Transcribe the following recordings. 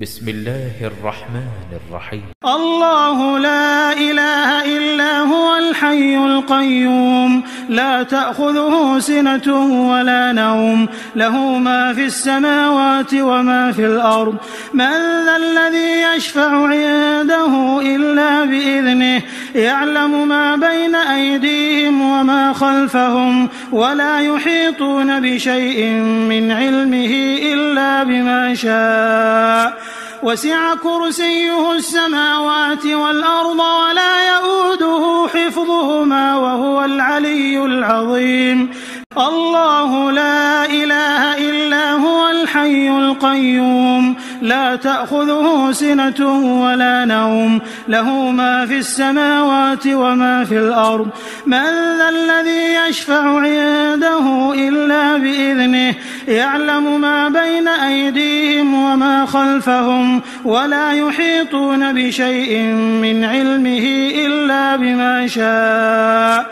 بسم الله الرحمن الرحيم. الله لا إله إلا هو الحي القيوم لا تأخذه سنة ولا نوم له ما في السماوات وما في الأرض من ذا الذي يشفع عنده إلا بإذنه يعلم ما بين أيديهم وما خلفهم ولا يحيطون بشيء من علمه إلا بما شاء وسع كرسيه السماوات والأرض ولا يؤوده حفظهما وهو العلي العظيم. الله لا إله إلا هو الحي القيوم لا تأخذه سنة ولا نوم له ما في السماوات وما في الأرض من ذا الذي يشفع عنده إلا بإذنه يعلم ما بين أيديهم وما خلفهم ولا يحيطون بشيء من علمه إلا بما شاء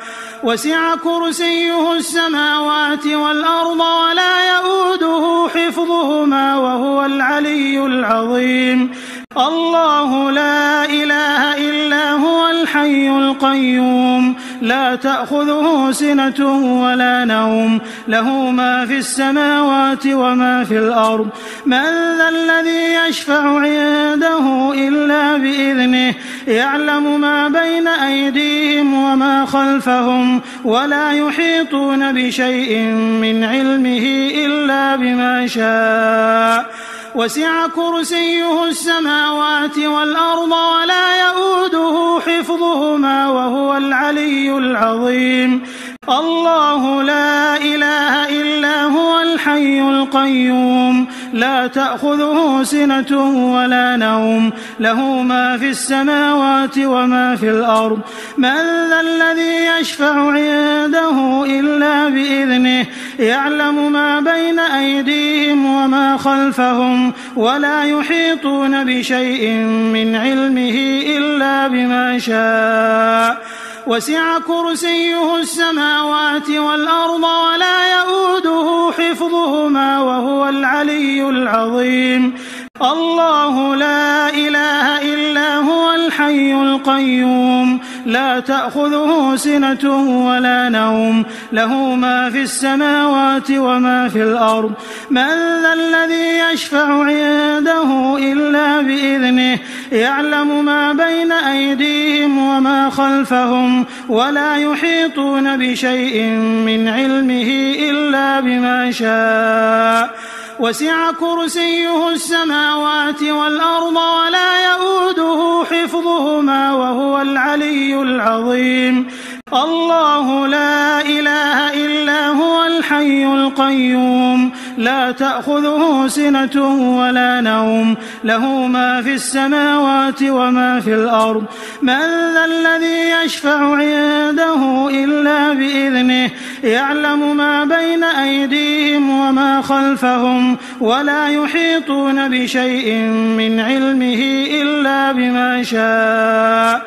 وسع كرسيه السماوات والأرض ولا يؤوده حفظهما وهو العلي العظيم. الله لا إله إلا هو الحي القيوم لا تأخذه سنة ولا نوم له ما في السماوات وما في الأرض من ذا الذي يشفع عنده إلا بإذنه يعلم ما بين أيديهم وما خلفهم ولا يحيطون بشيء من علمه إلا بما شاء وسع كرسيه السماوات والأرض ولا يؤوده حفظهما وهو العلي العظيم. الله لا إله إلا هو الحي القيوم لا تأخذه سنة ولا نوم له ما في السماوات وما في الأرض من ذا الذي يشفع عنده إلا بإذنه يعلم ما بين أيديهم وما خلفهم ولا يحيطون بشيء من علمه إلا بما شاء وسع كرسيه السماوات والأرض ولا يؤوده حفظهما وهو العلي العظيم. الله لا إله إلا هو الحي القيوم لا تأخذه سنة ولا نوم له ما في السماوات وما في الأرض من ذا الذي يشفع عنده إلا بإذنه يعلم ما بين أيديهم وما خلفهم ولا يحيطون بشيء من علمه إلا بما شاء وسع كرسيه السماوات والأرض ولا يؤوده حفظهما وهو العلي العظيم. الله لا إله إلا هو الحي القيوم لا تأخذه سنة ولا نوم له ما في السماوات وما في الأرض من ذا الذي يشفع عنده إلا بإذنه يعلم ما بين أيديهم وما خلفهم ولا يحيطون بشيء من علمه إلا بما شاء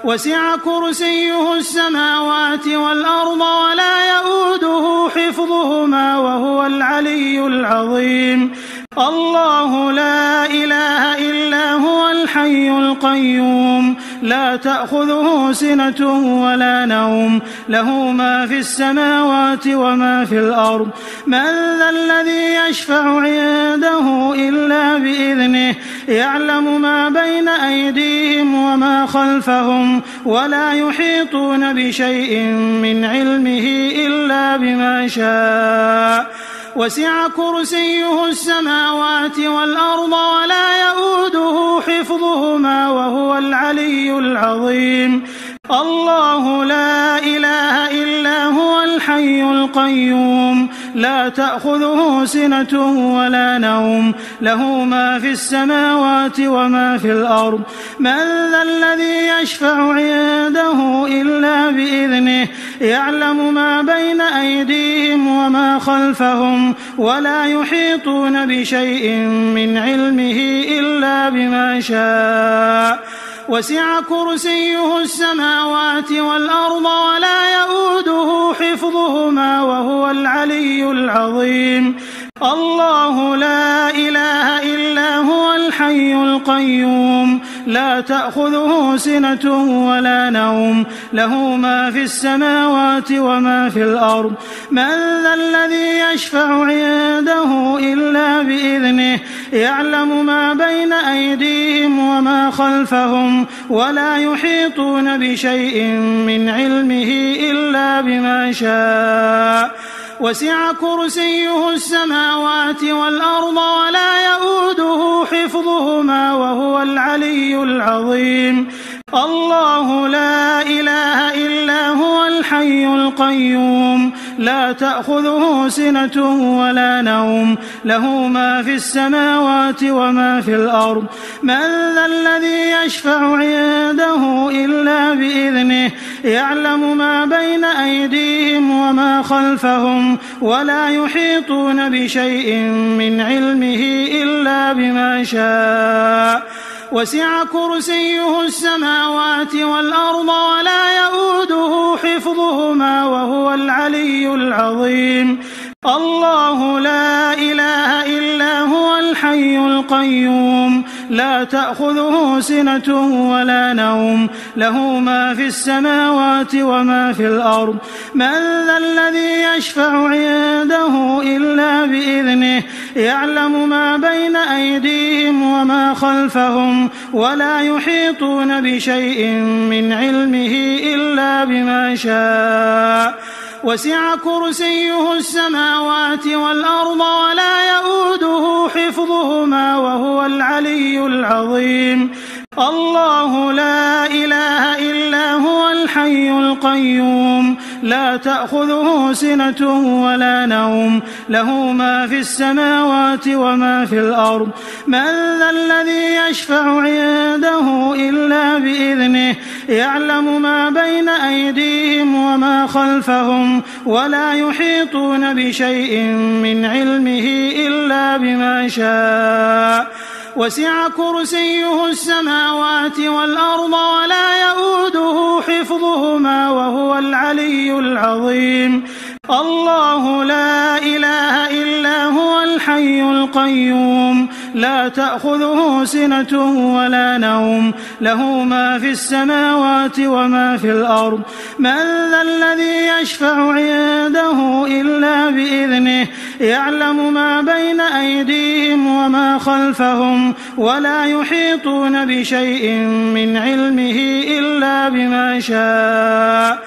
وسع كرسيه السماوات والأرض ولا يؤوده حفظهما وهو العلي العظيم. الله لا إله إلا هو الحي القيوم لا تأخذه سنة ولا نوم له ما في السماوات وما في الأرض من ذا الذي يشفع عنده إلا بإذنه يعلم ما بين أيديهم وما خلفهم ولا يحيطون بشيء من علمه إلا بما شاء وسع كرسيه السماوات والأرض ولا يؤوده حفظهما وهو العلي العظيم. الله لا إله إلا هو الحي القيوم لا تأخذه سنة ولا نوم له ما في السماوات وما في الأرض من ذا الذي يشفع عنده إلا بإذنه يعلم ما بين أيديهم وما خلفهم ولا يحيطون بشيء من علمه إلا بما شاء وسع كرسيه السماوات والأرض ولا يؤوده حفظهما وهو العلي العظيم. الله لا إله إلا هو الحي الحي القيوم لا تأخذه سنة ولا نوم له ما في السماوات وما في الأرض من ذا الذي يشفع عنده إلا بإذنه يعلم ما بين أيديهم وما خلفهم ولا يحيطون بشيء من علمه إلا بما شاء وسع كرسيه السماوات والأرض ولا يؤوده حفظهما وهو العلي العظيم الله لا إله إلا هو الحي القيوم لا تأخذه سنة ولا نوم له ما في السماوات وما في الأرض من ذا الذي يشفع عنده إلا بإذنه يعلم ما بين أيديهم وما خلفهم ولا يحيطون بشيء من علمه إلا بما شاء وسع كرسيه السماوات والأرض ولا يؤوده حفظهما وهو العلي العظيم الله لا إله إلا هو الحي القيوم لا تأخذه سنة ولا نوم له ما في السماوات وما في الأرض من ذا الذي يشفع عنده إلا بإذنه يعلم ما بين أيديهم وما خلفهم ولا يحيطون بشيء من علمه إلا بما شاء وسع كرسيه السماوات والأرض ولا يؤوده حفظهما وهو العلي العظيم الله لا إله إلا هو الحي القيوم لا تأخذه سنة ولا نوم له ما في السماوات وما في الأرض من ذا الذي يشفع عنده إلا بإذنه يعلم ما بين أيديهم وما خلفهم ولا يحيطون بشيء من علمه إلا بما شاء وسع كرسيه السماوات والأرض ولا يؤوده حفظهما وهو العلي العظيم الله لا إله إلا هو الحي القيوم لا تأخذه سنة ولا نوم له ما في السماوات وما في الأرض من ذا الذي يشفع عنده إلا بإذنه يعلم ما بين أيديهم وما خلفهم ولا يحيطون بشيء من علمه إلا بما شاء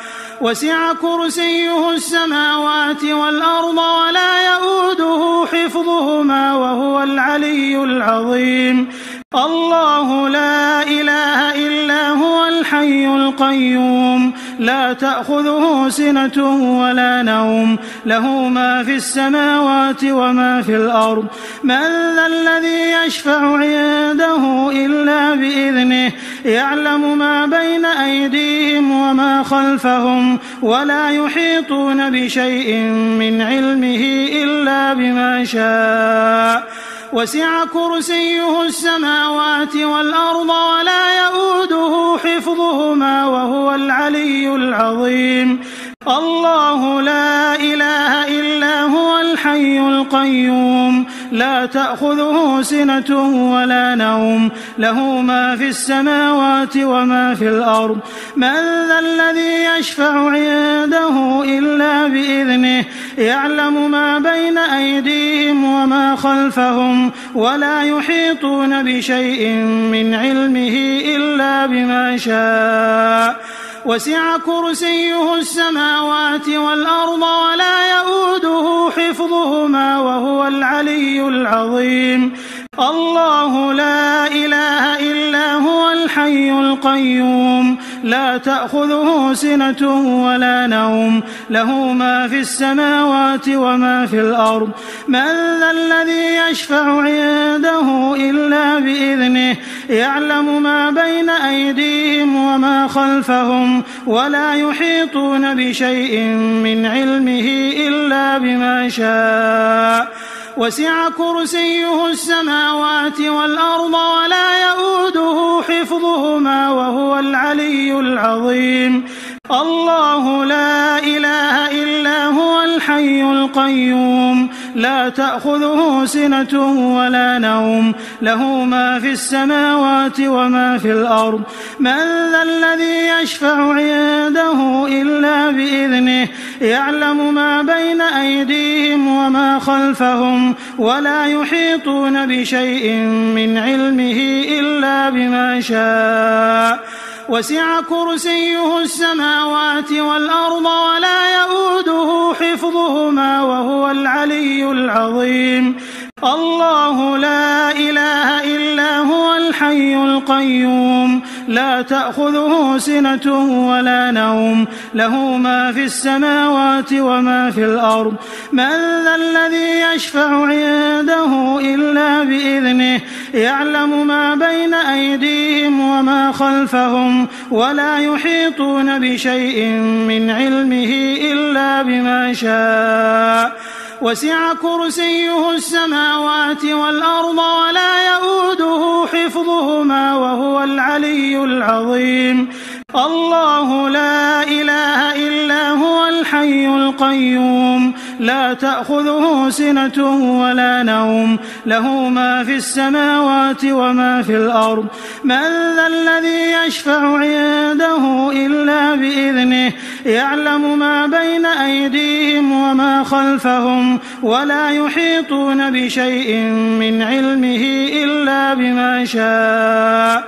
وسع كرسيه السماوات والأرض ولا يؤوده حفظهما وهو العلي العظيم الله لا إله إلا هو الحي القيوم لا تأخذه سنة ولا نوم له ما في السماوات وما في الأرض من ذا الذي يشفع عنده إلا بإذنه يعلم ما بين أيديهم وما خلفهم ولا يحيطون بشيء من علمه إلا بما شاء وسع كرسيه السماوات والأرض ولا يؤوده حفظهما وهو العلي العظيم الله لا إله إلا هو الحي القيوم لا تأخذه سنة ولا نوم له ما في السماوات وما في الأرض من ذا الذي يشفع عنده إلا بإذنه يعلم ما بين أيديهم وما خلفهم ولا يحيطون بشيء من علمه إلا بما شاء وسع كرسيه السماوات والأرض ولا يؤوده حفظهما وهو العلي العظيم الله لا إله إلا هو الحي القيوم لا تأخذه سنة ولا نوم له ما في السماوات وما في الأرض من ذا الذي يشفع عنده إلا بإذنه يعلم ما بين أيديهم وما خلفهم ولا يحيطون بشيء من علمه إلا بما شاء وسع كرسيه السماوات والأرض ولا يؤوده حفظهما وهو العلي العظيم الله لا إله إلا هو الحي القيوم لا تأخذه سنة ولا نوم له ما في السماوات وما في الأرض من ذا الذي يشفع عنده إلا بإذنه يعلم ما بين أيديهم وما خلفهم ولا يحيطون بشيء من علمه إلا بما شاء وسع كرسيه السماوات والأرض ولا يؤوده حفظهما وهو العلي العظيم الله لا إله إلا هو الحي القيوم لا تأخذه سنة ولا نوم له ما في السماوات وما في الأرض من ذا الذي يشفع عنده إلا بإذنه يعلم ما بين أيديهم وما خلفهم ولا يحيطون بشيء من علمه إلا بما شاء وسع كرسيه السماوات والأرض ولا يؤوده حفظهما وهو العلي العظيم الله لا إله إلا هو الحي القيوم لا تأخذه سنة ولا نوم له ما في السماوات وما في الأرض من ذا الذي يشفع عنده إلا بإذنه يعلم ما بين أيديهم وما خلفهم ولا يحيطون بشيء من علمه إلا بما شاء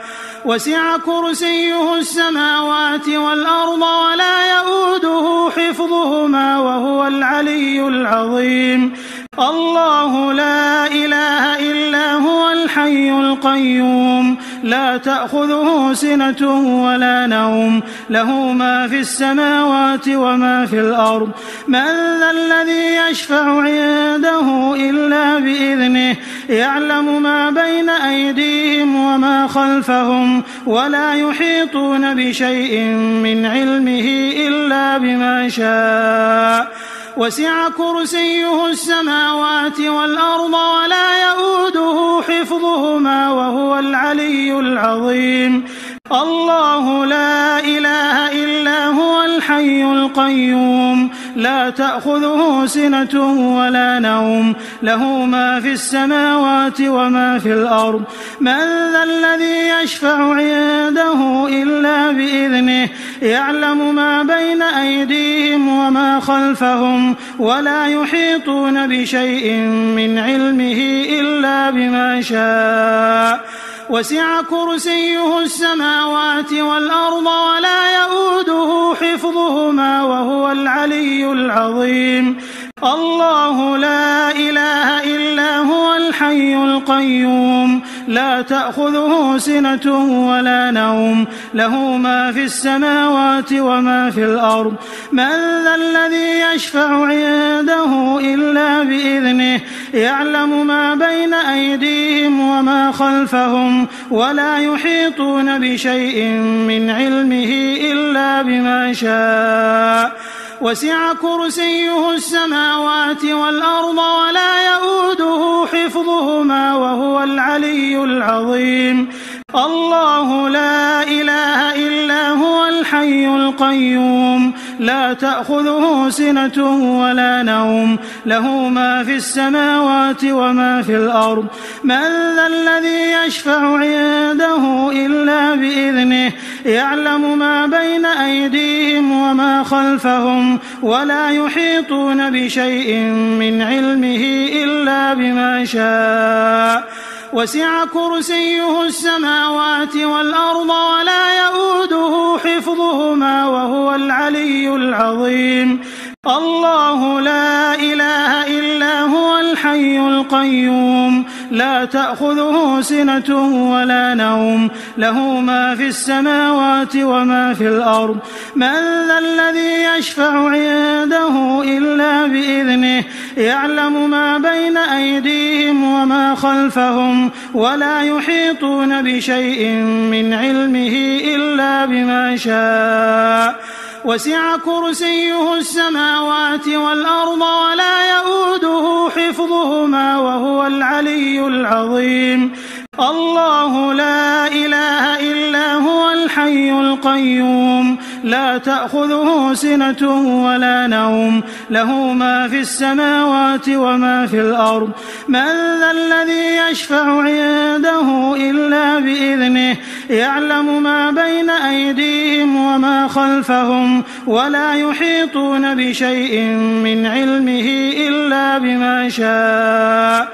وسع كرسيه السماوات والأرض ولا يؤوده حفظهما وهو العلي العظيم الله لا إله إلا هو الحي القيوم لا تأخذه سنة ولا نوم له ما في السماوات وما في الأرض من ذا الذي يشفع عنده إلا بإذنه يعلم ما بين أيديهم وما خلفهم ولا يحيطون بشيء من علمه إلا بما شاء وسع كرسيه السماوات والأرض ولا يؤوده حفظهما وهو العلي العظيم الله لا إله إلا هو الحي القيوم لا تأخذه سنة ولا نوم له ما في السماوات وما في الأرض من ذا الذي يشفع عنده إلا بإذنه يعلم ما بين أيديهم وما خلفهم ولا يحيطون بشيء من علمه إلا بما شاء وسع كرسيه السماوات والأرض ولا يؤوده حفظهما وهو العلي العظيم الله لا إله إلا هو الحي القيوم لا تأخذه سنة ولا نوم له ما في السماوات وما في الأرض من ذا الذي يشفع عنده إلا بإذنه يعلم ما بين أيديهم وما خلفهم ولا يحيطون بشيء من علمه إلا بما شاء وسع كرسيه السماوات والأرض ولا يؤوده حفظهما وهو العلي العظيم الله لا إله إلا هو الحي القيوم لا تأخذه سنة ولا نوم له ما في السماوات وما في الأرض من ذا الذي يشفع عنده إلا بإذنه يعلم ما بين أيديهم وما خلفهم ولا يحيطون بشيء من علمه إلا بما شاء وسع كرسيه السماوات والأرض ولا يؤوده حفظهما وهو العلي العظيم الله لا إله إلا هو الحي القيوم لا تأخذه سنة ولا نوم له ما في السماوات وما في الأرض من ذا الذي يشفع عنده إلا بإذنه يعلم ما بين أيديهم وما خلفهم ولا يحيطون بشيء من علمه إلا بما شاء وسع كرسيه السماوات والأرض ولا يؤوده حفظهما وهو العلي العظيم الله لا إله إلا هو الحي القيوم لا لا تأخذه سنة ولا نوم له ما في السماوات وما في الأرض من ذا الذي يشفع عنده إلا بإذنه يعلم ما بين أيديهم وما خلفهم ولا يحيطون بشيء من علمه إلا بما شاء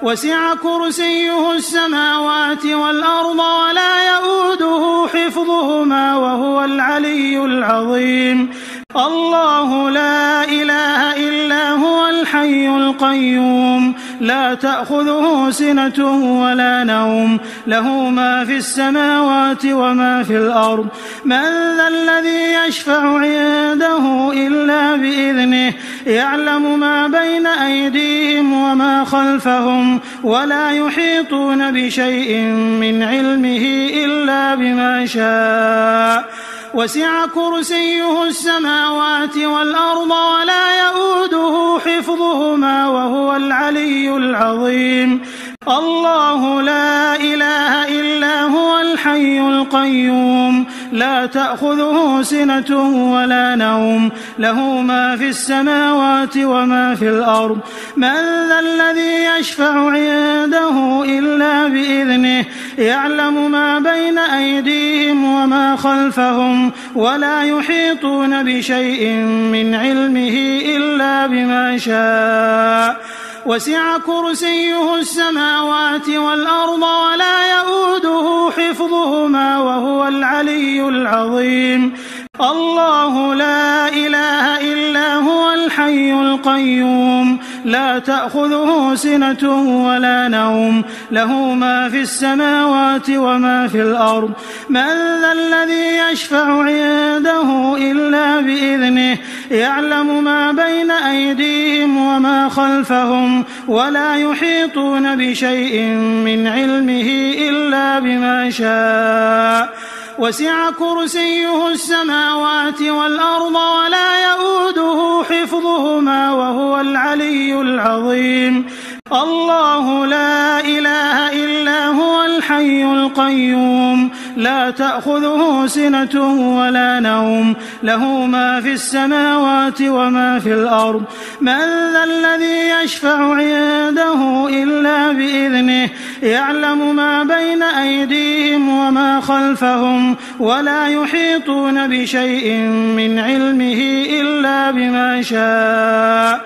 وسع كرسيه السماوات والأرض ولا يؤوده حفظهما وهو العلي العظيم الله لا إله إلا هو الحي القيوم لا تأخذه سنة ولا نوم له ما في السماوات وما في الأرض من ذا الذي يشفع عنده إلا بإذنه يعلم ما بين أيديهم وما خلفهم ولا يحيطون بشيء من علمه إلا بما شاء وسع كرسيه السماوات والأرض ولا يؤوده حفظهما وهو العلي العظيم الله لا إله إلا هو الحي القيوم لا تأخذه سنة ولا نوم له ما في السماوات وما في الأرض من ذا الذي يشفع عنده إلا بإذنه يعلم ما بين أيديهم وما خلفهم ولا يحيطون بشيء من علمه إلا بما شاء وسع كرسيه السماوات والأرض ولا يؤوده حفظهما وهو العلي العظيم الله لا إله إلا هو الحي القيوم لا تأخذه سنة ولا نوم له ما في السماوات وما في الأرض من ذا الذي يشفع عنده إلا بإذنه يعلم ما بين أيديهم وما خلفهم ولا يحيطون بشيء من علمه إلا بما شاء وسع كرسيه السماوات والأرض ولا يؤوده حفظهما وهو العلي العظيم الله لا إله إلا هو الحي القيوم لا تأخذه سنة ولا نوم له ما في السماوات وما في الأرض من ذا الذي يشفع عنده إلا بإذنه يعلم ما بين أيديهم وما خلفهم ولا يحيطون بشيء من علمه إلا بما شاء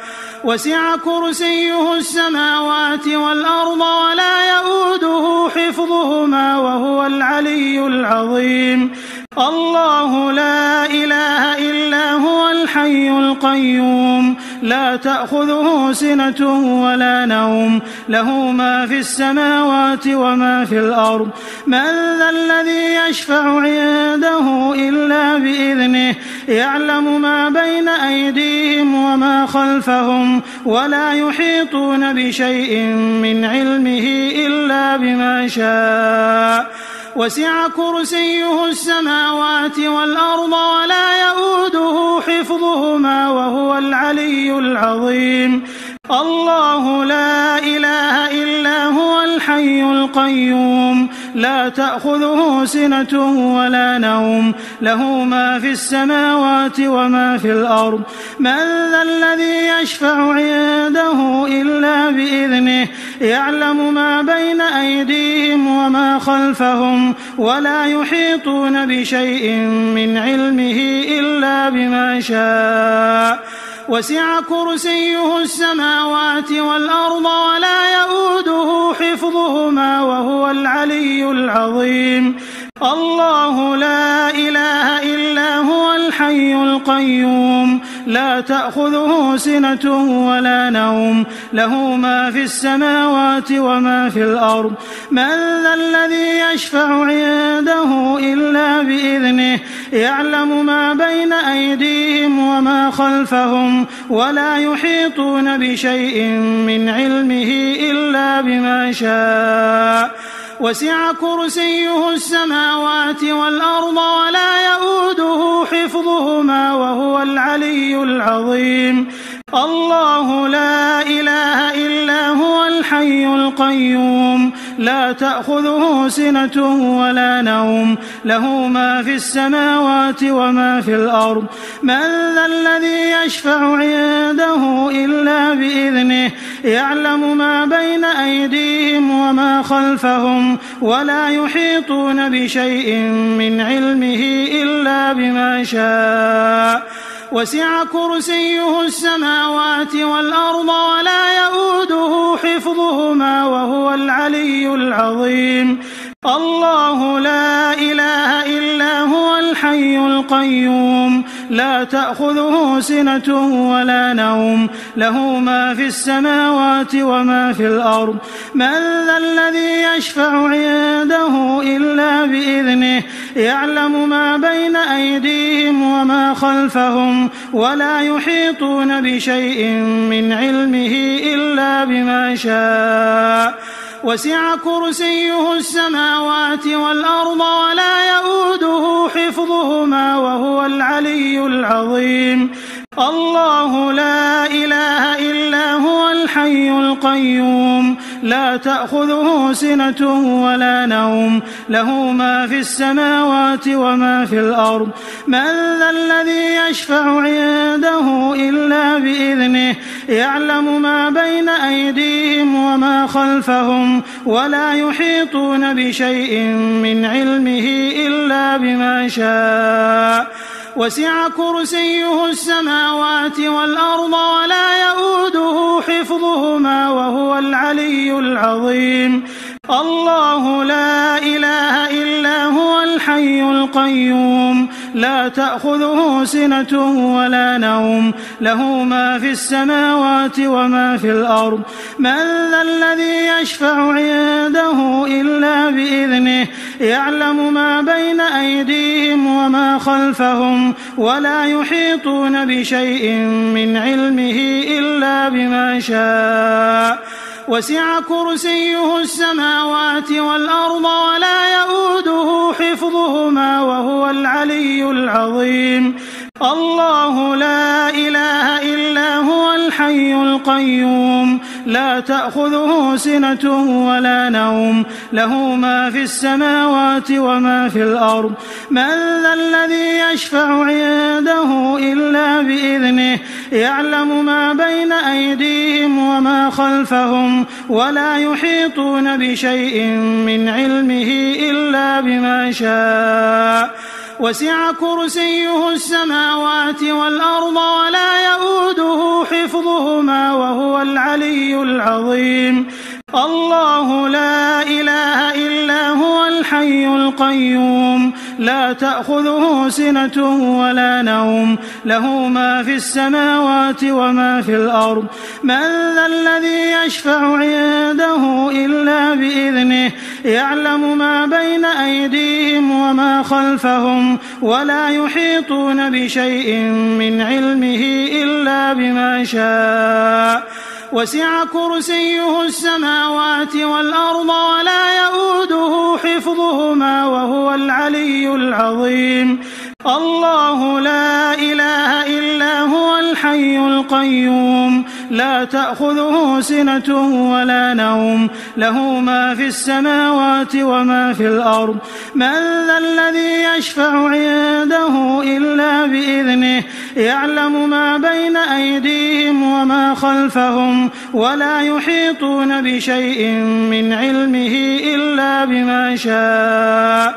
وسع كرسيه السماوات والأرض ولا يؤوده حفظهما وهو العلي العظيم الله لا إله إلا هو الحي القيوم لا تأخذه سنة ولا نوم له ما في السماوات وما في الأرض من ذا الذي يشفع عنده إلا بإذنه يعلم ما بين أيديهم وما خلفهم ولا يحيطون بشيء من علمه إلا بما شاء وسع كرسيه السماوات والأرض ولا يؤوده حفظهما وهو العلي العظيم الله لا إله إلا هو الحي القيوم لا تأخذه سنة ولا نوم له ما في السماوات وما في الأرض من ذا الذي يشفع عنده إلا بإذنه يعلم ما بين أيديهم وما خلفهم ولا يحيطون بشيء من علمه إلا بما شاء وسع كرسيه السماوات والأرض ولا يؤوده حفظهما وهو العلي العظيم الله لا إله إلا هو الحي القيوم لا تأخذه سنة ولا نوم له ما في السماوات وما في الأرض من ذا الذي يشفع عنده إلا بإذنه يعلم ما بين أيديهم وما خلفهم ولا يحيطون بشيء من علمه إلا بما شاء وسع كرسيه السماوات والأرض ولا يؤوده حفظهما وهو العلي العظيم الله لا إله إلا هو الحي القيوم لا تأخذه سنة ولا نوم له ما في السماوات وما في الأرض من ذا الذي يشفع عنده إلا بإذنه يعلم ما بين أيديهم وما خلفهم ولا يحيطون بشيء من علمه إلا بما شاء وسع كرسيه السماوات والأرض ولا يؤوده حفظهما وهو العلي العظيم الله لا إله إلا هو الحي القيوم لا تأخذه سنة ولا نوم له ما في السماوات وما في الأرض من ذا الذي يشفع عنده إلا بإذنه يعلم ما بين أيديهم وما خلفهم ولا يحيطون بشيء من علمه إلا بما شاء وسع كرسيه السماوات والأرض ولا يؤوده حفظهما وهو العلي العظيم الله لا إله إلا هو الحي القيوم لا تأخذه سنة ولا نوم له ما في السماوات وما في الأرض من ذا الذي يشفع عنده إلا بإذنه يعلم ما بين أيديهم وما خلفهم ولا يحيطون بشيء من علمه إلا بما شاء وسع كرسيه السماوات والأرض ولا يؤوده حفظهما وهو العلي العظيم الله لا إله إلا هو الحي القيوم لا تأخذه سنة ولا نوم له ما في السماوات وما في الأرض من ذا الذي يشفع عنده إلا بإذنه يعلم ما بين أيديهم وما خلفهم ولا يحيطون بشيء من علمه إلا بما شاء وسع كرسيه السماوات والأرض ولا يؤوده حفظهما وهو العلي العظيم الله لا إله إلا هو الحي القيوم لا تأخذه سنة ولا نوم له ما في السماوات وما في الأرض من ذا الذي يشفع عنده إلا بإذنه يعلم ما بين أيديهم وما خلفهم ولا يحيطون بشيء من علمه إلا بما شاء وسع كرسيه السماوات والأرض ولا يؤوده حفظهما وهو العلي العظيم الله لا إله إلا هو الحي القيوم لا تأخذه سنة ولا نوم له ما في السماوات وما في الأرض من ذا الذي يشفع عنده إلا بإذنه يعلم ما بين أيديهم وما خلفهم ولا يحيطون بشيء من علمه إلا بما شاء وسع كرسيه السماوات والأرض ولا يؤوده حفظهما وهو العلي العظيم الله لا إله إلا هو الحي القيوم لا تأخذه سنة ولا نوم له ما في السماوات وما في الأرض من ذا الذي يشفع عنده إلا بإذنه يعلم ما بين أيديهم وما خلفهم ولا يحيطون بشيء من علمه إلا بما شاء وسع كرسيه السماوات والأرض ولا يؤوده حفظهما وهو العلي العظيم الله لا إله إلا هو الحي القيوم لا تأخذه سنة ولا نوم له ما في السماوات وما في الأرض من ذا الذي يشفع عنده إلا بإذنه يعلم ما بين أيديهم وما خلفهم ولا يحيطون بشيء من علمه إلا بما شاء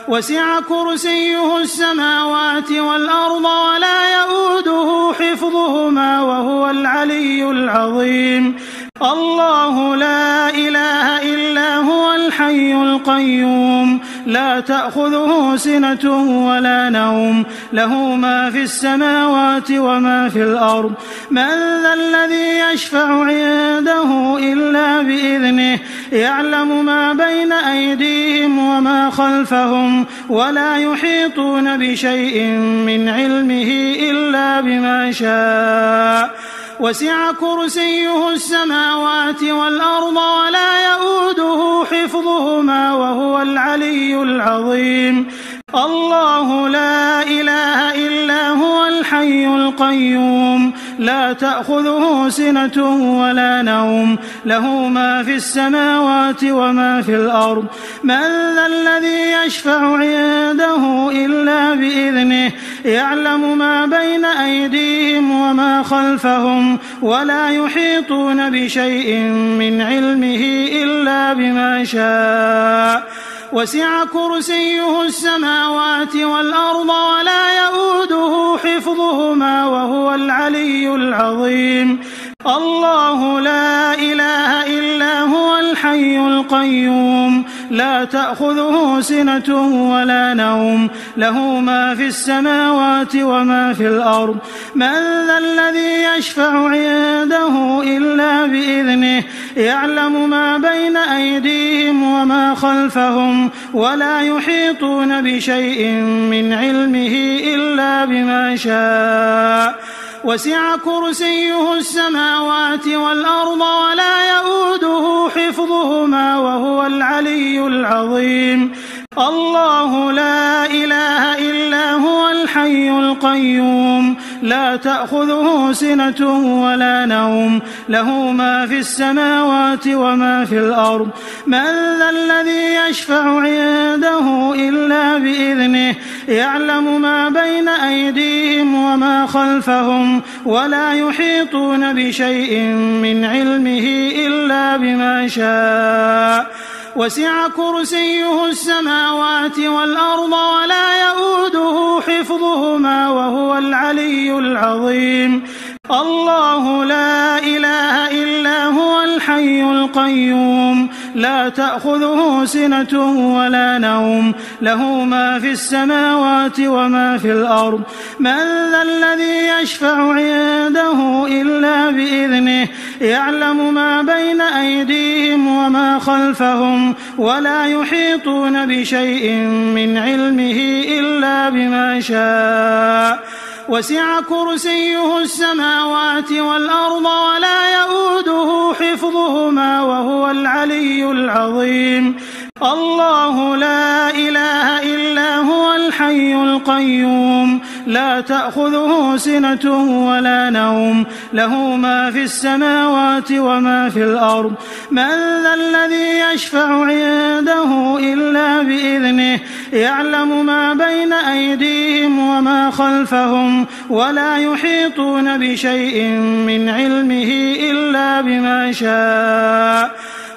وسع كرسيه السماوات والأرض ولا يؤوده حفظهما وهو العلي العظيم الله لا إله إلا هو الحي القيوم لا تأخذه سنة ولا نوم له ما في السماوات وما في الأرض من ذا الذي يشفع عنده إلا بإذنه يعلم ما بين أيديهم وما خلفهم ولا يحيطون بشيء من علمه إلا بما شاء وسع كرسيه السماوات والأرض ولا يؤوده حفظهما وهو العلي العظيم الله لا إله إلا هو الحي القيوم لا تأخذه سنة ولا نوم له ما في السماوات وما في الأرض من ذا الذي يشفع عنده إلا بإذنه يعلم ما بين أيديهم وما خلفهم ولا يحيطون بشيء من علمه إلا بما شاء وسع كرسيه السماوات والأرض ولا يؤوده حفظهما وهو العلي العظيم الله لا إله إلا هو الحي القيوم لا تأخذه سنة ولا نوم له ما في السماوات وما في الأرض من ذا الذي يشفع عنده إلا بإذنه يعلم ما بين أيديهم وما خلفهم ولا يحيطون بشيء من علمه إلا بما شاء وسع كرسيه السماوات والأرض ولا يؤوده حفظهما وهو العلي العظيم الله لا إله إلا هو الحي القيوم لا تأخذه سنة ولا نوم له ما في السماوات وما في الأرض من ذا الذي يشفع عنده إلا بإذنه يعلم ما بين أيديهم وما خلفهم ولا يحيطون بشيء من علمه إلا بما شاء وسع كرسيه السماوات والأرض ولا يؤوده حفظهما وهو العلي العظيم الله لا إله إلا هو الحي القيوم لا تأخذه سنة ولا نوم له ما في السماوات وما في الأرض من ذا الذي يشفع عنده إلا بإذنه يعلم ما بين أيديهم وما خلفهم ولا يحيطون بشيء من علمه إلا بما شاء وسع كرسيه السماوات والأرض ولا يؤوده حفظهما وهو العلي العظيم الله لا إله إلا هو الحي القيوم لا تأخذه سنة ولا نوم له ما في السماوات وما في الأرض من ذا الذي يشفع عنده إلا بإذنه يعلم ما بين أيديهم وما خلفهم ولا يحيطون بشيء من علمه إلا بما شاء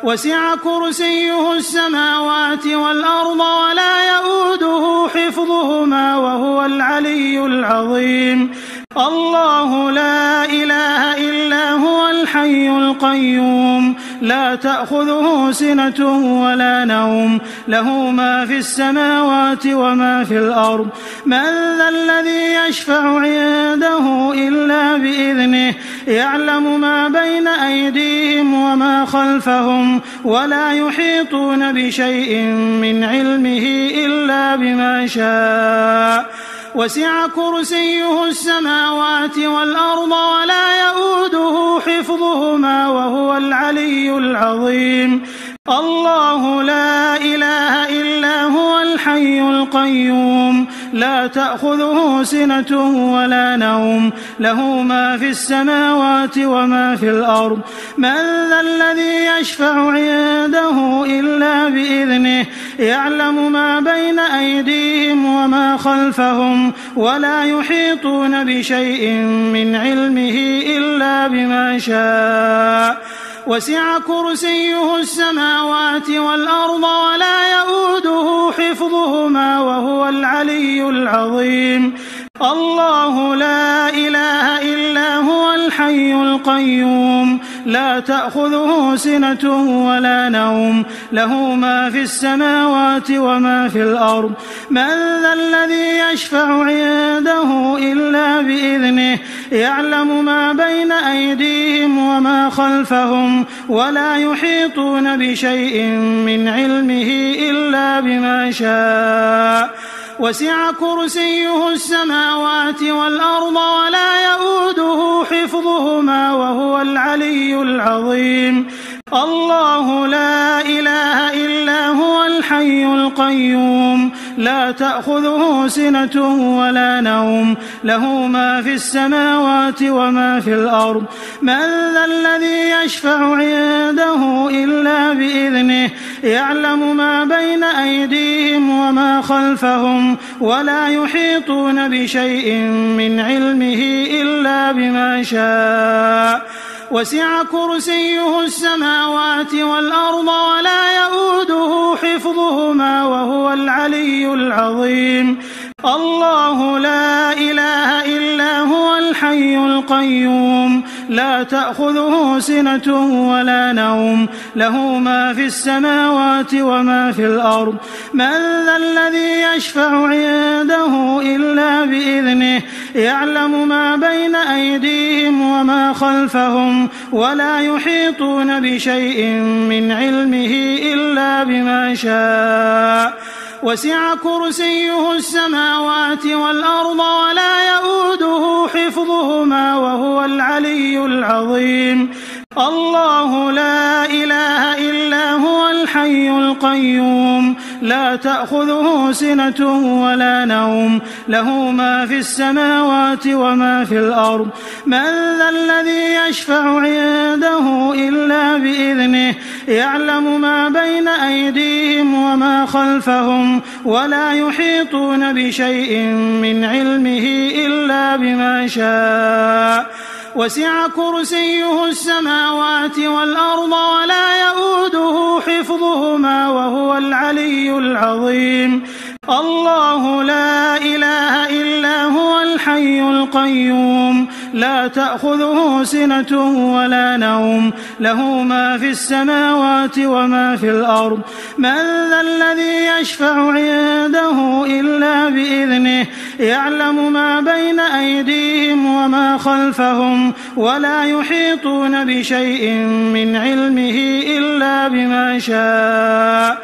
وسع كرسيه السماوات والأرض ولا يؤوده حفظهما وهو العلي العظيم الله لا إله إلا هو الحي القيوم لا تأخذه سنة ولا نوم له ما في السماوات وما في الأرض من ذا الذي يشفع عنده إلا بإذنه يعلم ما بين أيديهم وما خلفهم ولا يحيطون بشيء من علمه إلا بما شاء وسع كرسيه السماوات والأرض ولا يؤوده حفظهما وهو العلي العظيم الله لا إله إلا هو الحي القيوم لا تأخذه سنة ولا نوم له ما في السماوات وما في الأرض من ذا الذي يشفع عنده إلا بإذنه يعلم ما بين أيديهم وما خلفهم ولا يحيطون بشيء من علمه إلا بما شاء وسع كرسيه السماوات والأرض ولا يؤوده حفظهما وهو العلي العظيم الله لا إله إلا هو الحي القيوم لا تأخذه سنة ولا نوم له ما في السماوات وما في الأرض من ذا الذي يشفع عنده إلا بإذنه يعلم ما بين أيديهم وما خلفهم ولا يحيطون بشيء من علمه إلا بما شاء وسع كرسيه السماوات والأرض ولا يؤوده حفظهما وهو العلي العظيم الله لا إله إلا هو الحي القيوم لا تأخذه سنة ولا نوم له ما في السماوات وما في الأرض من ذا الذي يشفع عنده إلا بإذنه يعلم ما بين أيديهم وما خلفهم ولا يحيطون بشيء من علمه إلا بما شاء وسع كرسيه السماوات والأرض ولا يؤوده حفظهما وهو العلي العظيم الله لا إله إلا هو الحي القيوم لا تأخذه سنة ولا نوم له ما في السماوات وما في الأرض من ذا الذي يشفع عنده إلا بإذنه يعلم ما بين أيديهم وما خلفهم ولا يحيطون بشيء من علمه إلا بما شاء وسع كرسيه السماوات والأرض ولا يؤوده حفظهما وهو العلي العظيم الله لا إله إلا هو الحي القيوم لا تأخذه سنة ولا نوم له ما في السماوات وما في الأرض من ذا الذي يشفع عنده إلا بإذنه يعلم ما بين أيديهم وما خلفهم ولا يحيطون بشيء من علمه إلا بما شاء وسع كرسيه السماوات والأرض ولا يؤوده حفظهما وهو العلي العظيم الله لا إله إلا هو الحي القيوم لا تأخذه سنة ولا نوم له ما في السماوات وما في الأرض من ذا الذي يشفع عنده إلا بإذنه يعلم ما بين أيديهم وما خلفهم ولا يحيطون بشيء من علمه إلا بما شاء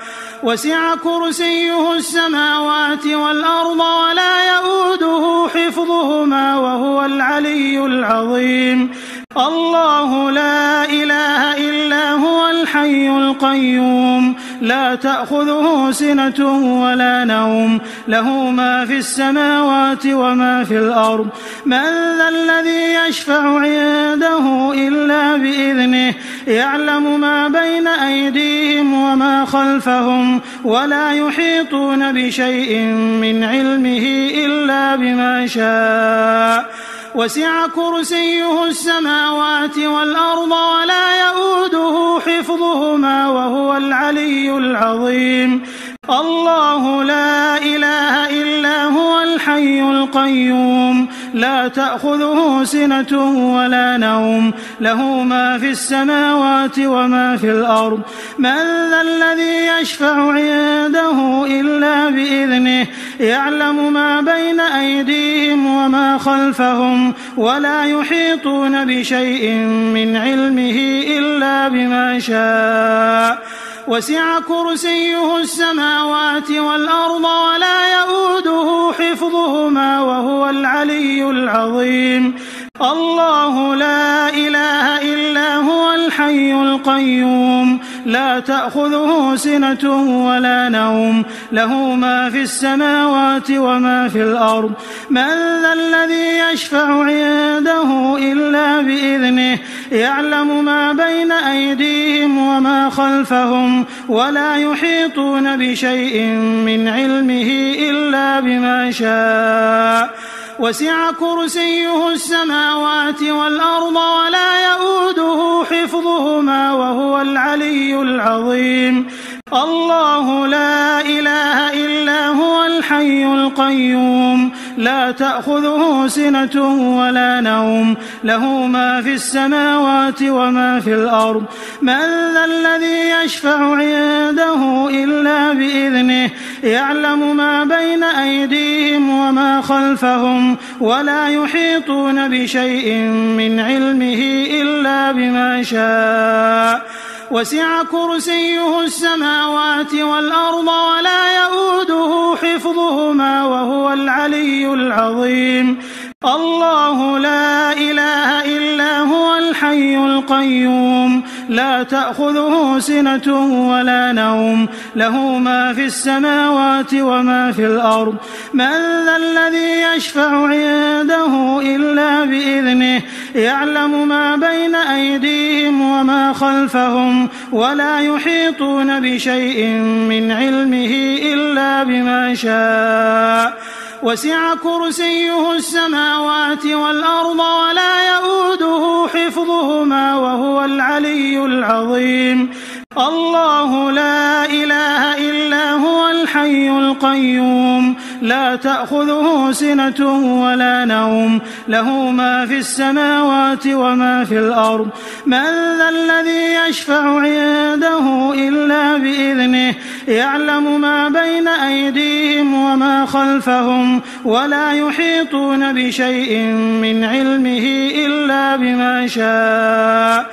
وسع كرسيه السماوات والأرض ولا يؤوده حفظهما وهو العلي العظيم الله لا إله إلا هو الحي القيوم لا تأخذه سنة ولا نوم له ما في السماوات وما في الأرض من ذا الذي يشفع عنده إلا بإذنه يعلم ما بين أيديهم وما خلفهم ولا يحيطون بشيء من علمه إلا بما شاء وسع كرسيه السماوات والأرض ولا يؤوده حفظهما وهو العلي العظيم الله لا إله إلا هو الحي القيوم لا تأخذه سنة ولا نوم له ما في السماوات وما في الأرض من ذا الذي يشفع عنده إلا بإذنه يعلم ما بين أيديهم وما خلفهم ولا يحيطون بشيء من علمه إلا بما شاء وسع كرسيه السماوات والأرض ولا يؤوده حفظهما وهو العلي العظيم الله لا إله إلا هو الحي القيوم لا تأخذه سنة ولا نوم له ما في السماوات وما في الأرض من ذا الذي يشفع عنده إلا بإذنه يعلم ما بين أيديهم وما خلفهم ولا يحيطون بشيء من علمه إلا بما شاء وسع كرسيه السماوات والأرض ولا يؤوده حفظهما وهو العلي العظيم الله لا إله إلا هو الحي القيوم لا تأخذه سنة ولا نوم له ما في السماوات وما في الأرض من ذا الذي يشفع عنده إلا بإذنه يعلم ما بين أيديهم وما خلفهم ولا يحيطون بشيء من علمه إلا بما شاء وسع كرسيه السماوات والأرض ولا يؤوده حفظهما وهو العلي العظيم الله لا إله إلا هو الحي القيوم لا تأخذه سنة ولا نوم له ما في السماوات وما في الأرض من ذا الذي يشفع عنده إلا بإذنه يعلم ما بين أيديهم وما خلفهم ولا يحيطون بشيء من علمه إلا بما شاء وسع كرسيه السماوات والأرض ولا يؤوده حفظهما وهو العلي العظيم الله لا إله إلا هو الحي القيوم لا تأخذه سنة ولا نوم له ما في السماوات وما في الأرض من ذا الذي يشفع عنده إلا بإذنه يعلم ما بين أيديهم وما خلفهم ولا يحيطون بشيء من علمه إلا بما شاء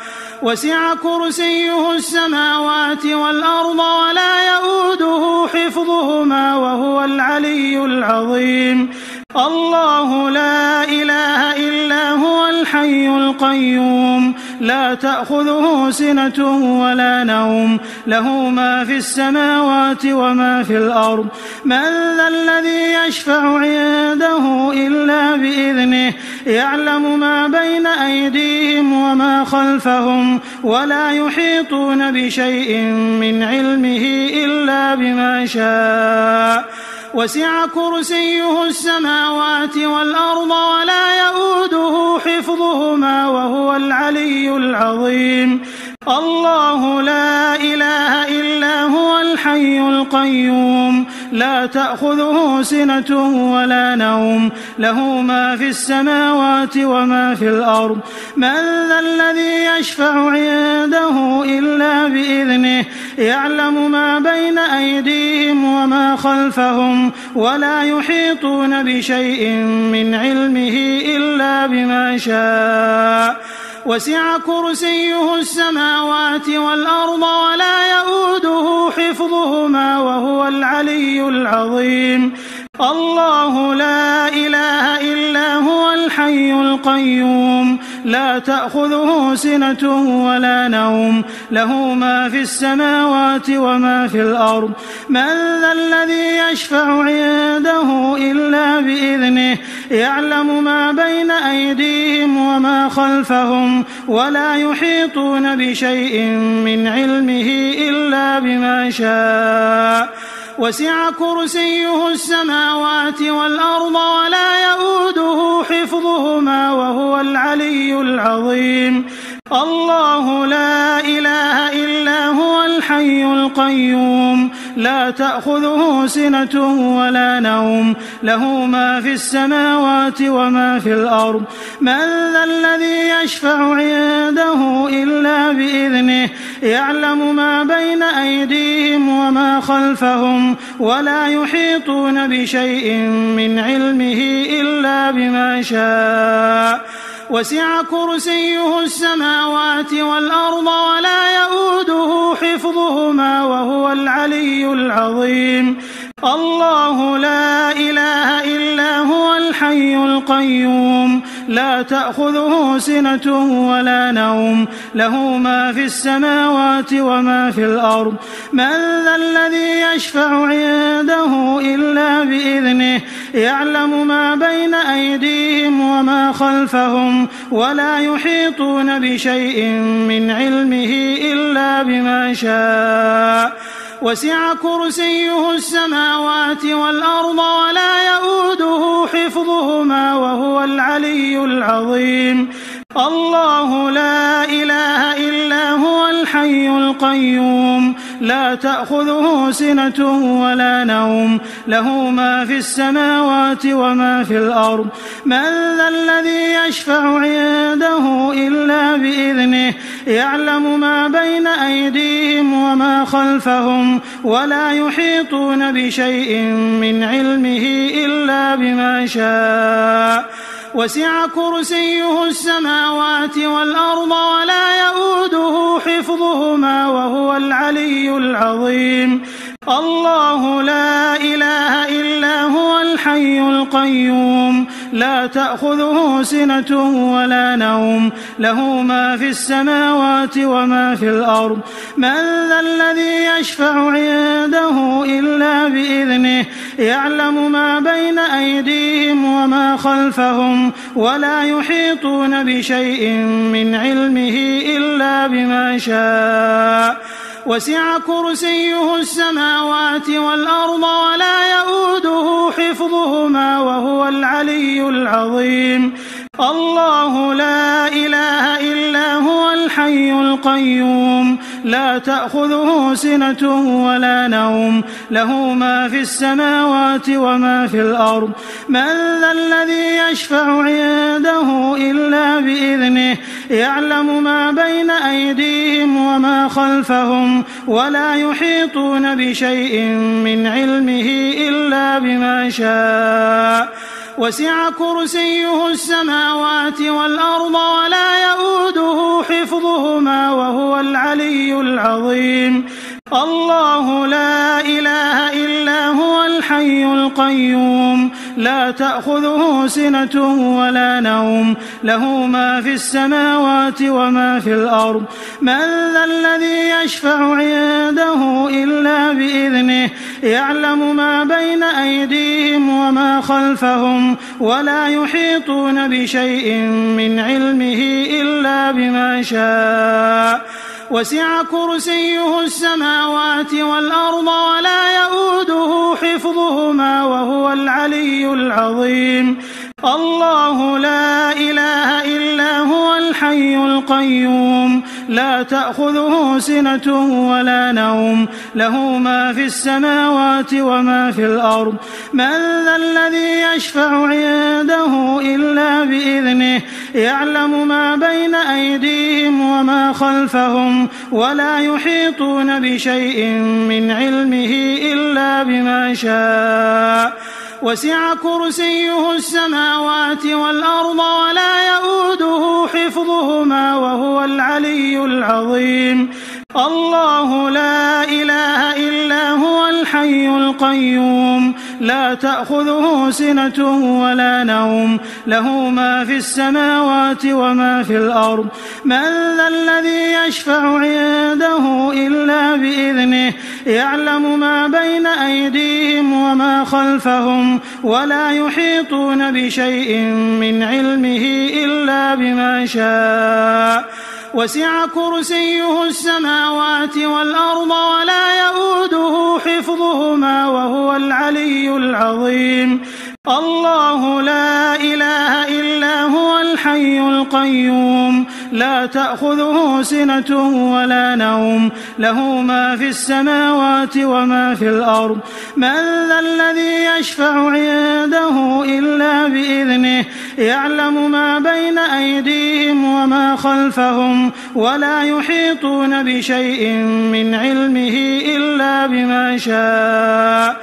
وسع كرسيه السماوات والأرض ولا يؤوده حفظهما وهو العلي العظيم الله لا إله إلا هو الحي القيوم لا تأخذه سنة ولا نوم له ما في السماوات وما في الأرض من ذا الذي يشفع عنده إلا بإذنه يعلم ما بين أيديهم وما خلفهم ولا يحيطون بشيء من علمه إلا بما شاء وسع كرسيه السماوات والأرض ولا يؤوده حفظهما وهو العلي العظيم الله لا إله إلا هو الحي القيوم لا تأخذه سنة ولا نوم له ما في السماوات وما في الأرض من ذا الذي يشفع عنده إلا بإذنه يعلم ما بين أيديهم وما خلفهم ولا يحيطون بشيء من علمه إلا بما شاء وسع كرسيه السماوات والأرض ولا يؤوده حفظهما وهو العلي العظيم الله لا إله إلا هو الحي القيوم لا تأخذه سنة ولا نوم له ما في السماوات وما في الأرض من ذا الذي يشفع عنده إلا بإذنه يعلم ما بين أيديهم وما خلفهم ولا يحيطون بشيء من علمه إلا بما شاء وسع كرسيه السماوات والأرض ولا يؤوده حفظهما وهو العلي العظيم الله لا إله إلا هو الحي القيوم لا تأخذه سنة ولا نوم له ما في السماوات وما في الأرض من ذا الذي يشفع عنده إلا بإذنه يعلم ما بين أيديهم وما خلفهم ولا يحيطون بشيء من علمه إلا بما شاء وسع كرسيه السماوات والأرض ولا يؤوده حفظهما وهو العلي العظيم الله لا إله إلا هو الحي القيوم لا تأخذه سنة ولا نوم له ما في السماوات وما في الأرض من ذا الذي يشفع عنده إلا بإذنه يعلم ما بين أيديهم وما خلفهم ولا يحيطون بشيء من علمه إلا بما شاء وسع كرسيه السماوات والأرض ولا يؤوده حفظهما وهو العلي العظيم الله لا إله إلا هو الحي القيوم لا تأخذه سنة ولا نوم له ما في السماوات وما في الأرض من ذا الذي يشفع عنده إلا بإذنه يعلم ما بين أيديهم وما خلفهم ولا يحيطون بشيء من علمه إلا بما شاء وسع كرسيه السماوات والأرض ولا يؤوده حفظهما وهو العلي العظيم الله لا إله إلا هو الحي القيوم لا تأخذه سنة ولا نوم له ما في السماوات وما في الأرض من ذا الذي يشفع عنده إلا بإذنه يعلم ما بين أيديهم وما خلفهم ولا يحيطون بشيء من علمه إلا بما شاء وسع كرسيه السماوات والأرض ولا يؤوده حفظهما وهو العلي العظيم الله لا إله إلا هو الحي القيوم لا تأخذه سنة ولا نوم له ما في السماوات وما في الأرض من ذا الذي يشفع عنده إلا بإذنه يعلم ما بين أيديهم وما خلفهم ولا يحيطون بشيء من علمه إلا بما شاء وسع كرسيه السماوات والأرض ولا يؤوده حفظهما وهو العلي العظيم الله لا إله إلا هو الحي القيوم لا تأخذه سنة ولا نوم له ما في السماوات وما في الأرض من ذا الذي يشفع عنده إلا بإذنه يعلم ما بين أيديهم وما خلفهم ولا يحيطون بشيء من علمه إلا بما شاء وسع كرسيه السماوات والأرض ولا يؤوده حفظهما وهو العلي العظيم الله لا إله إلا هو الحي القيوم لا تأخذه سنة ولا نوم له ما في السماوات وما في الأرض من ذا الذي يشفع عنده إلا بإذنه يعلم ما بين أيديهم وما خلفهم ولا يحيطون بشيء من علمه إلا بما شاء وسع كرسيه السماوات والأرض ولا يؤوده حفظهما وهو العلي العظيم الله لا إله إلا هو الحي القيوم لا تأخذه سنة ولا نوم له ما في السماوات وما في الأرض من ذا الذي يشفع عنده إلا بإذنه يعلم ما بين أيديهم وما خلفهم ولا يحيطون بشيء من علمه إلا بما شاء وسع كرسيه السماوات والأرض ولا يؤوده حفظهما وهو العلي العظيم الله لا إله إلا هو الحي القيوم لا تأخذه سنة ولا نوم له ما في السماوات وما في الأرض من ذا الذي يشفع عنده إلا بإذنه يعلم ما بين أيديهم وما خلفهم ولا يحيطون بشيء من علمه إلا بما شاء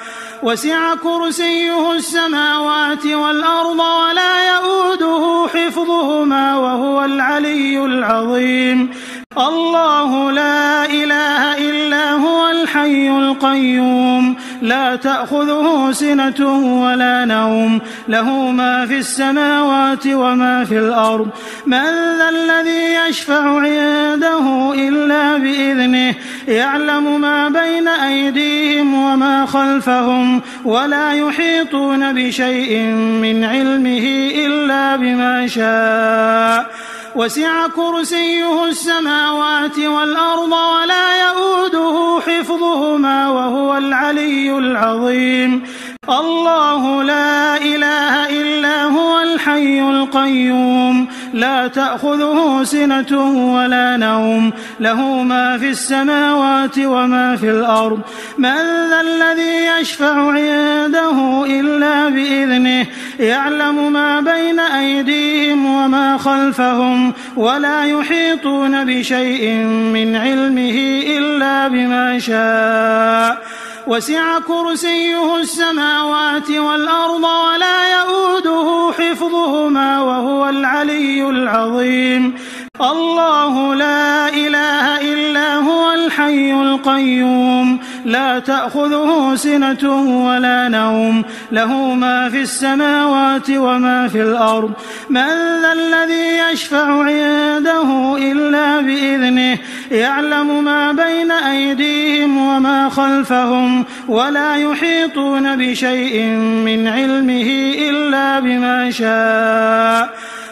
وسع كرسيه السماوات والأرض ولا يؤوده حفظهما وهو العلي العظيم الله لا إله إلا هو الحي القيوم لا تأخذه سنة ولا نوم له ما في السماوات وما في الأرض من ذا الذي يشفع عنده إلا بإذنه يعلم ما بين أيديهم وما خلفهم ولا يحيطون بشيء من علمه إلا بما شاء وسع كرسيه السماوات والأرض ولا يؤوده حفظهما وهو العلي العظيم الله لا إله إلا هو الحي القيوم لا تأخذه سنة ولا نوم له ما في السماوات وما في الأرض من ذا الذي يشفع عنده إلا بإذنه يعلم ما بين أيديهم وما خلفهم ولا يحيطون بشيء من علمه إلا بما شاء وسع كرسيه السماوات والأرض ولا يؤوده حفظهما وهو العلي العظيم الله لا إله إلا هو الحي القيوم لا تأخذه سنة ولا نوم له ما في السماوات وما في الأرض من ذا الذي يشفع عنده إلا بإذنه يعلم ما بين أيديهم وما خلفهم ولا يحيطون بشيء من علمه إلا بما شاء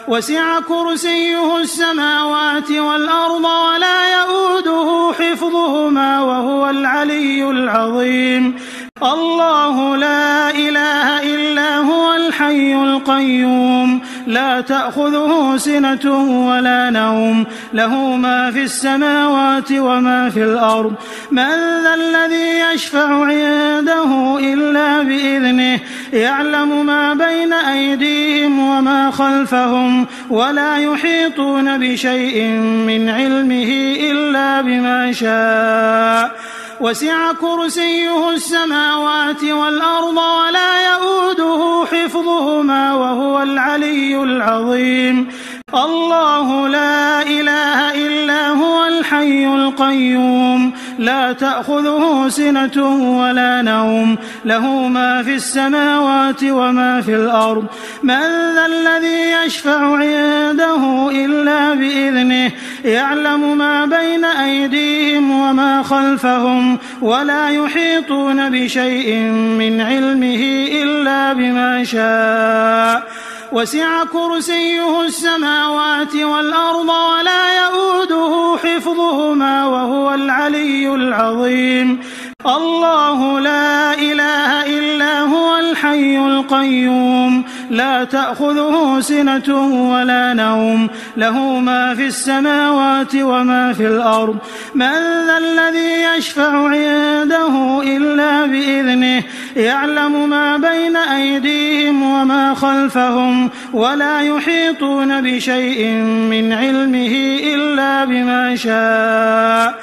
وسع كرسيه السماوات والأرض ولا يؤوده حفظهما وهو العلي العظيم الله لا إله إلا هو الحي القيوم لا تأخذه سنة ولا نوم له ما في السماوات وما في الأرض من ذا الذي يشفع عنده إلا بإذنه يعلم ما بين أيديهم وما خلفهم ولا يحيطون بشيء من علمه إلا بما شاء وسع كرسيه السماوات والأرض ولا يؤوده حفظهما وهو العلي العظيم الله لا إله إلا هو الحي القيوم لا تأخذه سنة ولا نوم له ما في السماوات وما في الأرض من ذا الذي يشفع عنده إلا بإذنه يعلم ما بين أيديهم وما خلفهم ولا يحيطون بشيء من علمه إلا بما شاء وسع كرسيه السماوات والأرض ولا يؤوده حفظهما وهو العلي العظيم الله لا إله إلا هو الحي القيوم لا تأخذه سنة ولا نوم له ما في السماوات وما في الأرض من ذا الذي يشفع عنده إلا بإذنه يعلم ما بين أيديهم وما خلفهم ولا يحيطون بشيء من علمه إلا بما شاء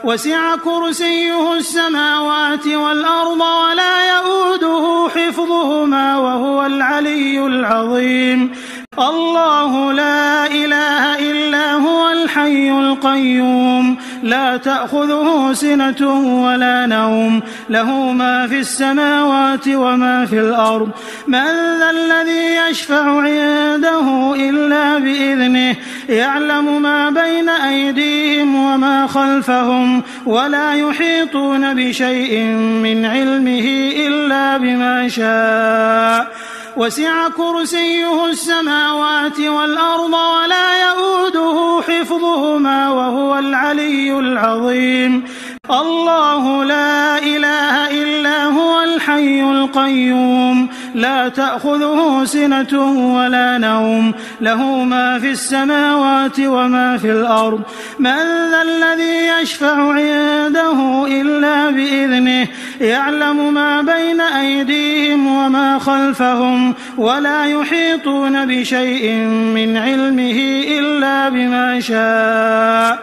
وسع كرسيه السماوات والأرض ولا يؤوده حفظهما وهو العلي العظيم الله لا إله إلا هو الحي القيوم لا تأخذه سنة ولا نوم له ما في السماوات وما في الأرض من ذا الذي يشفع عنده إلا بإذنه يعلم ما بين أيديهم وما خلفهم ولا يحيطون بشيء من علمه إلا بما شاء وسع كرسيه السماوات والأرض ولا يؤوده حفظهما وهو العلي العظيم الله لا إله إلا هو الحي القيوم لا تأخذه سنة ولا نوم له ما في السماوات وما في الأرض من ذا الذي يشفع عنده إلا بإذنه يعلم ما بين أيديهم وما خلفهم ولا يحيطون بشيء من علمه إلا بما شاء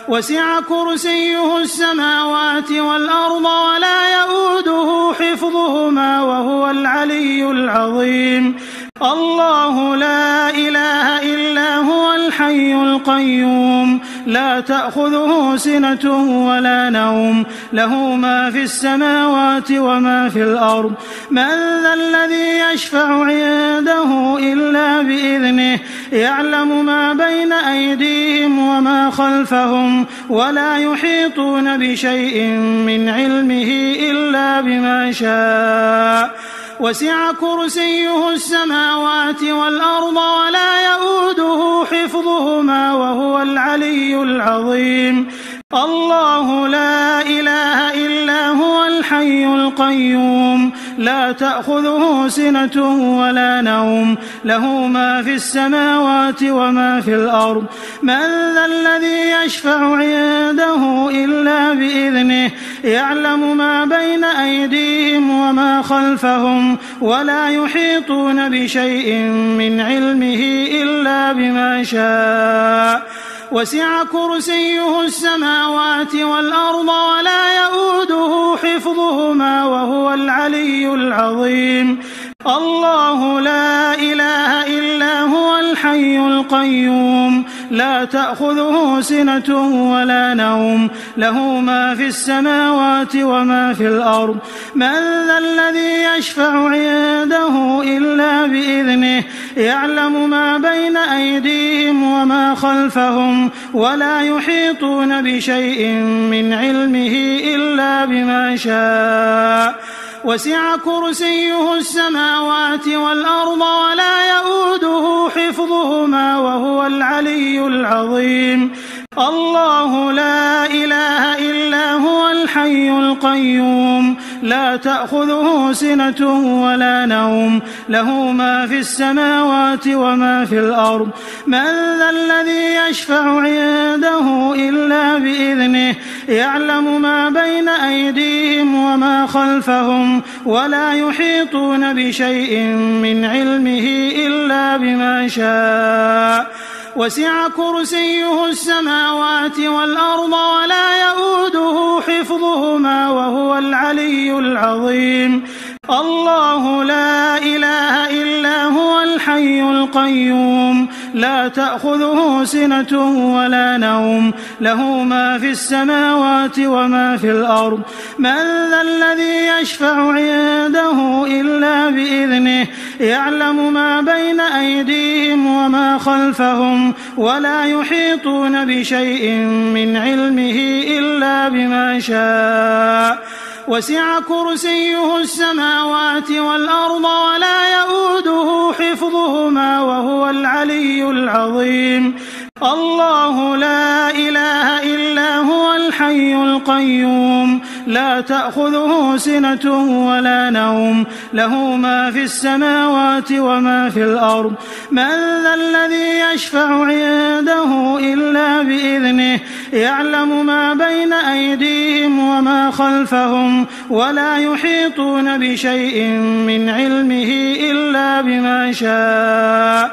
وسع كرسيه السماوات والأرض ولا يؤوده حفظهما وهو العلي العظيم الله لا إله إلا هو الحي القيوم لا تأخذه سنة ولا نوم له ما في السماوات وما في الأرض من ذا الذي يشفع عنده إلا بإذنه يعلم ما بين أيديهم وما خلفهم ولا يحيطون بشيء من علمه إلا بما شاء وسع كرسيه السماوات والأرض ولا يؤوده حفظهما وهو العلي العظيم الله لا إله إلا هو الحي القيوم لا تأخذه سنة ولا نوم له ما في السماوات وما في الأرض من ذا الذي يشفع عنده إلا بإذنه يعلم ما بين أيديهم وما خلفهم ولا يحيطون بشيء من علمه إلا بما شاء وسع كرسيه السماوات والأرض ولا يؤوده حفظهما وهو العلي العظيم الله لا إله إلا هو الحي القيوم لا تأخذه سنة ولا نوم له ما في السماوات وما في الأرض من ذا الذي يشفع عنده إلا بإذنه يعلم ما بين أيديهم وما خلفهم ولا يحيطون بشيء من علمه إلا بما شاء وسع كرسيه السماوات والأرض ولا يؤوده حفظهما وهو العلي العظيم الله لا إله إلا هو الحي القيوم لا تأخذه سنة ولا نوم له ما في السماوات وما في الأرض من ذا الذي يشفع عنده إلا بإذنه يعلم ما بين أيديهم وما خلفهم ولا يحيطون بشيء من علمه إلا بما شاء وسع كرسيه السماوات والأرض ولا يؤوده حفظهما وهو العلي العظيم الله لا إله إلا هو الحي القيوم لا تأخذه سنة ولا نوم له ما في السماوات وما في الأرض من ذا الذي يشفع عنده إلا بإذنه يعلم ما بين أيديهم وما خلفهم ولا يحيطون بشيء من علمه إلا بما شاء وسع كرسيه السماوات والأرض ولا يؤوده حفظهما وهو العلي العظيم الله لا إله إلا هو الحي القيوم لا تأخذه سنة ولا نوم له ما في السماوات وما في الأرض من ذا الذي يشفع عنده إلا بإذنه يعلم ما بين أيديهم وما خلفهم ولا يحيطون بشيء من علمه إلا بما شاء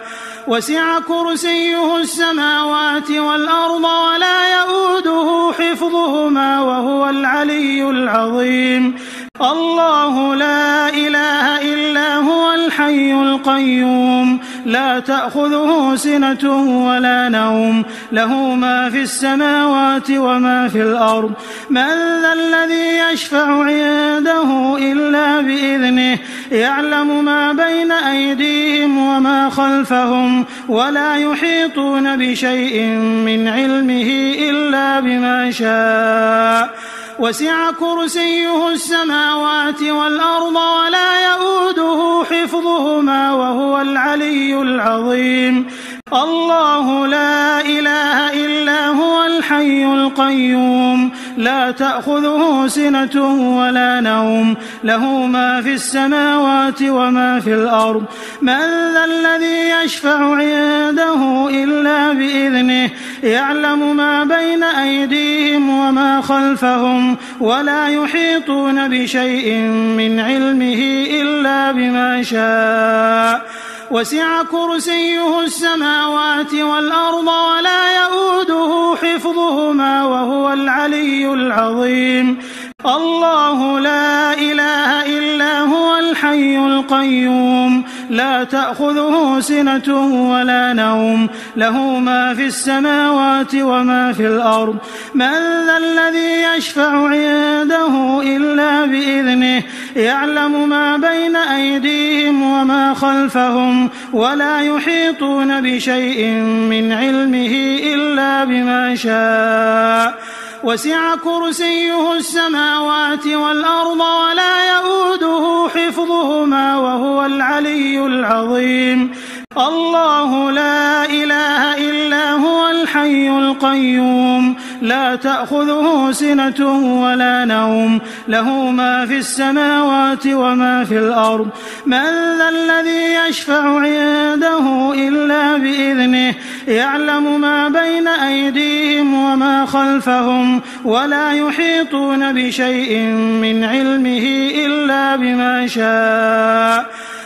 وسع كرسيه السماوات والأرض ولا يؤوده حفظهما وهو العلي العظيم الله لا إله إلا هو الحي القيوم لا تأخذه سنة ولا نوم له ما في السماوات وما في الأرض من ذا الذي يشفع عنده إلا بإذنه يعلم ما بين أيديهم وما خلفهم ولا يحيطون بشيء من علمه إلا بما شاء وسع كرسيه السماوات والأرض ولا يؤوده حفظهما وهو العلي العظيم الله لا إله إلا هو الحي القيوم لا تأخذه سنة ولا نوم له ما في السماوات وما في الأرض من ذا الذي يشفع عنده إلا بإذنه يعلم ما بين أيديهم وما خلفهم ولا يحيطون بشيء من علمه إلا بما شاء وسع كرسيه السماوات والأرض ولا يؤوده حفظهما وهو العلي العظيم الله لا إله إلا هو الحي القيوم لا تأخذه سنة ولا نوم له ما في السماوات وما في الأرض من ذا الذي يشفع عنده إلا بإذنه يعلم ما بين أيديهم وما خلفهم ولا يحيطون بشيء من علمه إلا بما شاء وسع كرسيه السماوات والأرض ولا يؤوده حفظهما وهو العلي العظيم الله لا إله إلا هو الحي القيوم لا تأخذه سنة ولا نوم له ما في السماوات وما في الأرض من ذا الذي يشفع عنده إلا بإذنه يعلم ما بين أيديهم وما خلفهم ولا يحيطون بشيء من علمه إلا بما شاء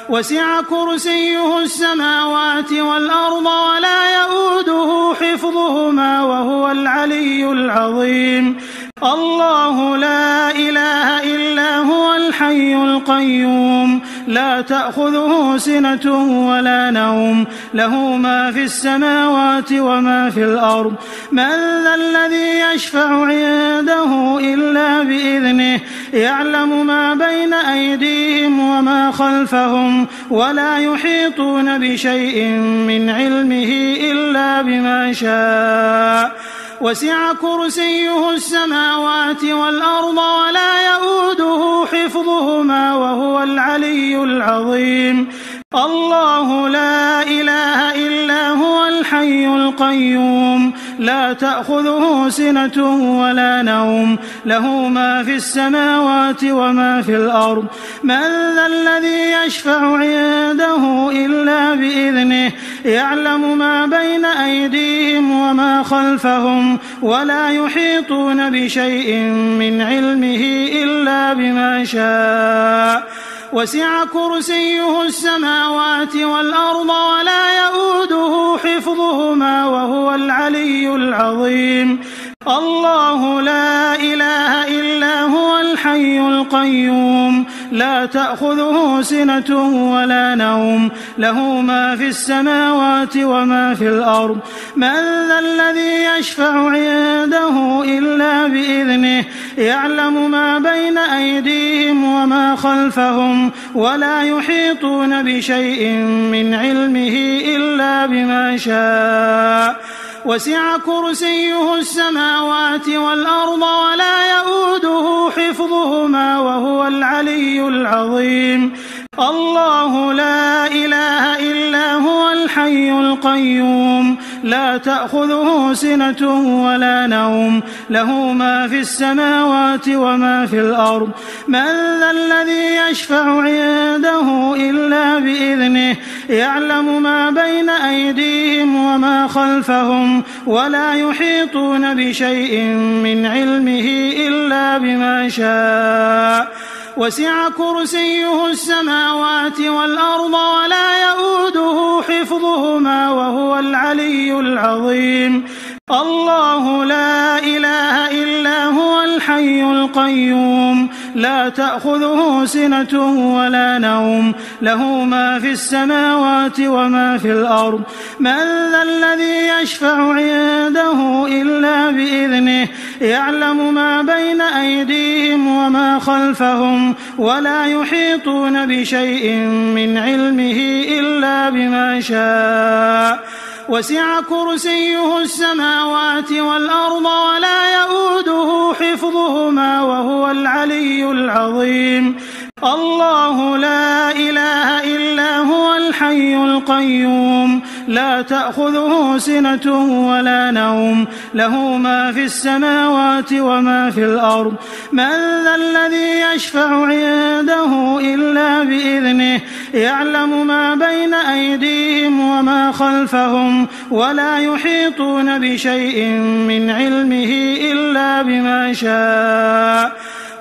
وسع كرسيه السماوات والأرض ولا يؤوده حفظهما وهو العلي العظيم الله لا إله إلا هو الحي القيوم لا تأخذه سنة ولا نوم له ما في السماوات وما في الأرض من ذا الذي يشفع عنده إلا بإذنه يعلم ما بين أيديهم وما خلفهم ولا يحيطون بشيء من علمه إلا بما شاء وسع كرسيه السماوات والأرض ولا يؤوده حفظهما وهو العلي العظيم الله لا إله إلا هو الحي القيوم لا تأخذه سنة ولا نوم له ما في السماوات وما في الأرض من ذا الذي يشفع عنده إلا بإذنه يعلم ما بين أيديهم وما خلفهم ولا يحيطون بشيء من علمه إلا بما شاء وسع كرسيه السماوات والأرض ولا يؤوده حفظهما وهو العلي العظيم الله لا إله إلا هو الحي القيوم لا تأخذه سنة ولا نوم له ما في السماوات وما في الأرض من ذا الذي يشفع عنده إلا بإذنه يعلم ما بين أيديهم وما خلفهم ولا يحيطون بشيء من علمه إلا بما شاء وسع كرسيه السماوات والأرض ولا يؤوده حفظهما وهو العلي العظيم الله لا إله إلا هو الحي القيوم لا تأخذه سنة ولا نوم له ما في السماوات وما في الأرض من ذا الذي يشفع عنده إلا بإذنه يعلم ما بين أيديهم وما خلفهم ولا يحيطون بشيء من علمه إلا بما شاء وسع كرسيه السماوات والأرض ولا يؤوده حفظهما وهو العلي العظيم الله لا إله إلا هو الحي القيوم لا تأخذه سنة ولا نوم له ما في السماوات وما في الأرض من ذا الذي يشفع عنده إلا بإذنه يعلم ما بين أيديهم وما خلفهم ولا يحيطون بشيء من علمه إلا بما شاء وسع كرسيه السماوات والأرض ولا يؤوده حفظهما وهو العلي العظيم الله لا إله إلا هو الحي القيوم لا تأخذه سنة ولا نوم له ما في السماوات وما في الأرض من ذا الذي يشفع عنده إلا بإذنه يعلم ما بين أيديهم وما خلفهم ولا يحيطون بشيء من علمه إلا بما شاء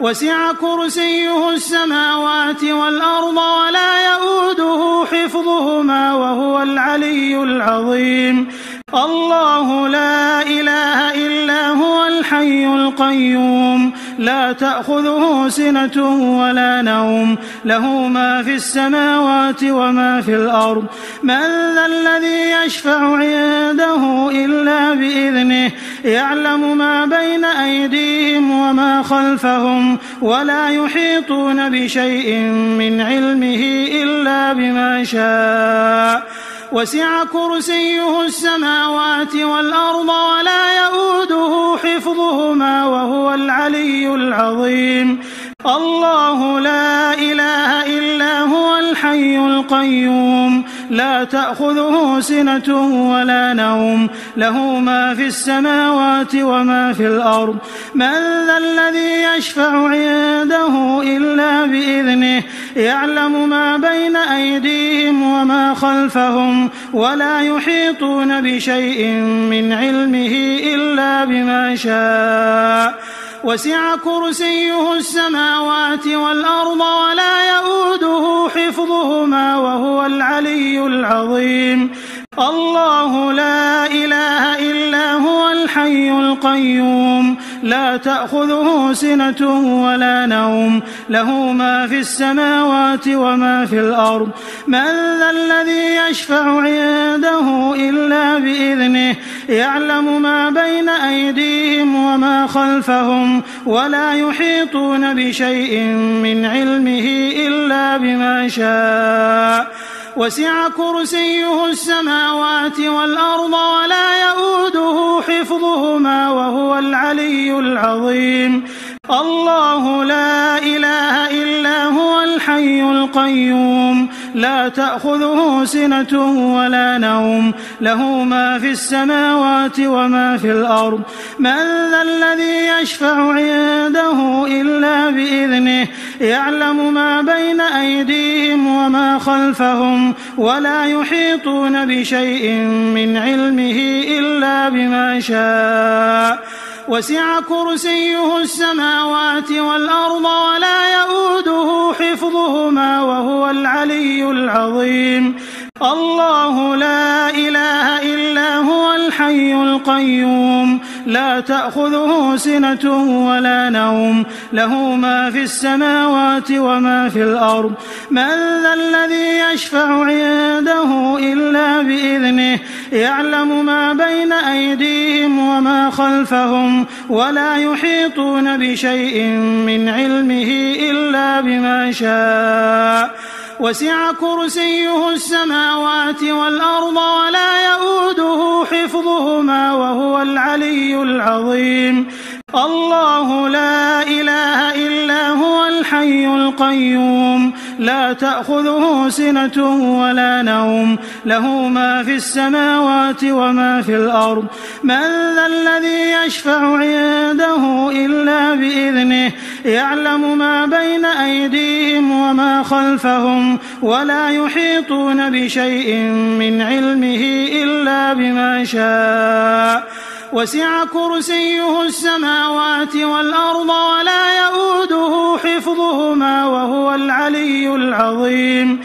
وسع كرسيه السماوات والأرض ولا يؤوده حفظهما وهو العلي العظيم الله لا إله إلا هو الحي القيوم لا تأخذه سنة ولا نوم له ما في السماوات وما في الأرض من ذا الذي يشفع عنده إلا بإذنه يعلم ما بين أيديهم وما خلفهم ولا يحيطون بشيء من علمه إلا بما شاء وسع كرسيه السماوات والأرض ولا يؤوده حفظهما وهو العلي العظيم الله لا إله إلا هو الحي القيوم لا تأخذه سنة ولا نوم له ما في السماوات وما في الأرض من ذا الذي يشفع عنده إلا بإذنه يعلم ما بين أيديهم وما خلفهم ولا يحيطون بشيء من علمه إلا بما شاء وسع كرسيه السماوات والأرض ولا يؤوده حفظهما وهو العلي العظيم الله لا إله إلا هو الحي القيوم لا تأخذه سنة ولا نوم له ما في السماوات وما في الأرض من ذا الذي يشفع عنده إلا بإذنه يعلم ما بين أيديهم وما خلفهم ولا يحيطون بشيء من علمه إلا بما شاء وسع كرسيه السماوات والأرض ولا يؤوده حفظهما وهو العلي العظيم الله لا إله إلا هو الحي القيوم لا تأخذه سنة ولا نوم له ما في السماوات وما في الأرض من ذا الذي يشفع عنده إلا بإذنه يعلم ما بين أيديهم وما خلفهم ولا يحيطون بشيء من علمه إلا بما شاء وسع كرسيه السماوات والأرض ولا يؤوده حفظهما وهو العلي العظيم الله لا إله إلا هو الحي القيوم لا تأخذه سنة ولا نوم له ما في السماوات وما في الأرض من ذا الذي يشفع عنده إلا بإذنه يعلم ما بين أيديهم وما خلفهم ولا يحيطون بشيء من علمه إلا بما شاء وسع كرسيه السماوات والأرض ولا يؤوده حفظهما وهو العلي العظيم الله لا إله إلا هو الحي القيوم لا تأخذه سنة ولا نوم له ما في السماوات وما في الأرض من ذا الذي يشفع عنده إلا بإذنه يعلم ما بين أيديهم وما خلفهم ولا يحيطون بشيء من علمه إلا بما شاء وسع كرسيه السماوات والأرض ولا يؤوده حفظهما وهو العلي العظيم